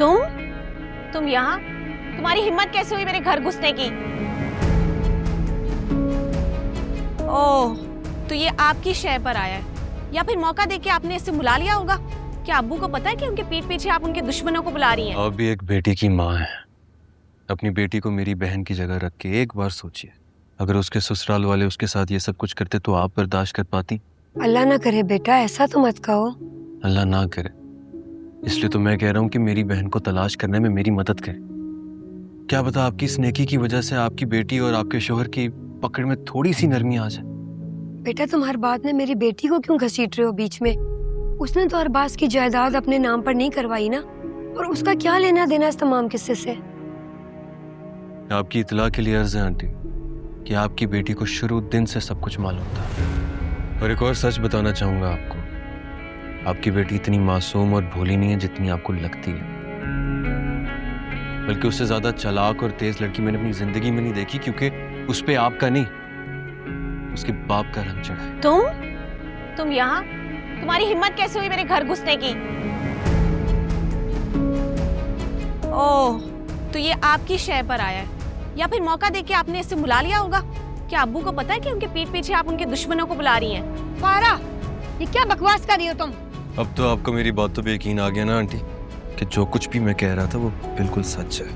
तुम यहाँ? तुम्हारी हिम्मत कैसे हुई मेरे घर घुसने की? ओह, तो ये आपकी शय पर आया है या फिर मौका देके आपने इससे बुला लिया होगा? क्या अब्बू को पता है कि उनके पीठ पीछे आप उनके दुश्मनों को बुला रही हैं? आप भी एक बेटी की माँ है। अपनी बेटी को मेरी बहन की जगह रख के एक बार सोचिए, अगर उसके ससुराल वाले उसके साथ ये सब कुछ करते तो आप बर्दाश्त कर पाती? अल्लाह ना करे बेटा, ऐसा तो मत कहो। अल्लाह ना करे, इसलिए तो मैं कह रहा हूँ कि मेरी बहन को तलाश करने में मेरी मदद करें। क्या पता आपकी इस नेकी की वजह से आपकी बेटी और आपके शोहर की पकड़ में थोड़ी सी नरमी आ जाए। बेटा तुम हर बात में मेरी बेटी को क्यों घसीट रहे हो बीच में? उसने तो अरबाज की जायदाद अपने नाम पर नहीं करवाई ना, और उसका क्या लेना देना इस तमाम किस्से से? आपकी इतला के लिए अर्ज है आंटी कि आपकी बेटी को शुरू दिन से सब कुछ मालूम था। और एक और सच बताना चाहूंगा आपको, आपकी बेटी इतनी मासूम और भोली नहीं है जितनी आपको लगती है। बल्कि उससे ज्यादा चालाक और तेज लड़की मैंने अपनी जिंदगी में नहीं देखी, क्योंकि उस पे आपका नहीं, उसके बाप का रंग चढ़ा है। तुम यहाँ? तुम्हारी हिम्मत कैसे हुई मेरे घर घुसने की? ओह, तो ये आपकी शय पर आया है या फिर मौका देके आपने इससे बुला लिया होगा? क्या अब्बू को पता है कि उनके पीठ पीछे आप उनके दुश्मनों को बुला रही हैं? फारा, ये क्या बकवास कर रही हो तुम? अब तो आपको मेरी बातों पे यकीन आ गया ना आंटी कि जो कुछ भी मैं कह रहा था वो बिल्कुल सच है।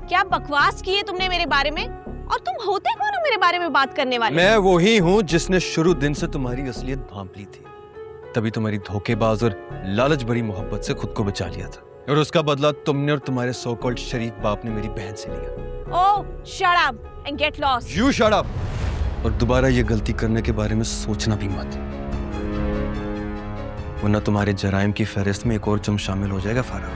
क्या बकवास की है तुमने मेरे बारे में? और तुम होते कौन हो मेरे बारे में बात करने वाले? मैं वही हूँ जिसने शुरू दिन से तुम्हारी असलियत भांप ली थी, तभी तुम्हारी धोखेबाज और लालच भरी मोहब्बत से खुद को बचा लिया था, और उसका बदला तुमने और तुम्हारे सो कॉल्ड शरीफ बाप ने मेरी बहन से लिया। Oh, shut up and get lost. You shut up! और दोबारा ये गलती करने के बारे में सोचना भी मत, वरना तुम्हारे जराइम की फहरिस्त में एक और जुर्म शामिल हो जाएगा फारा।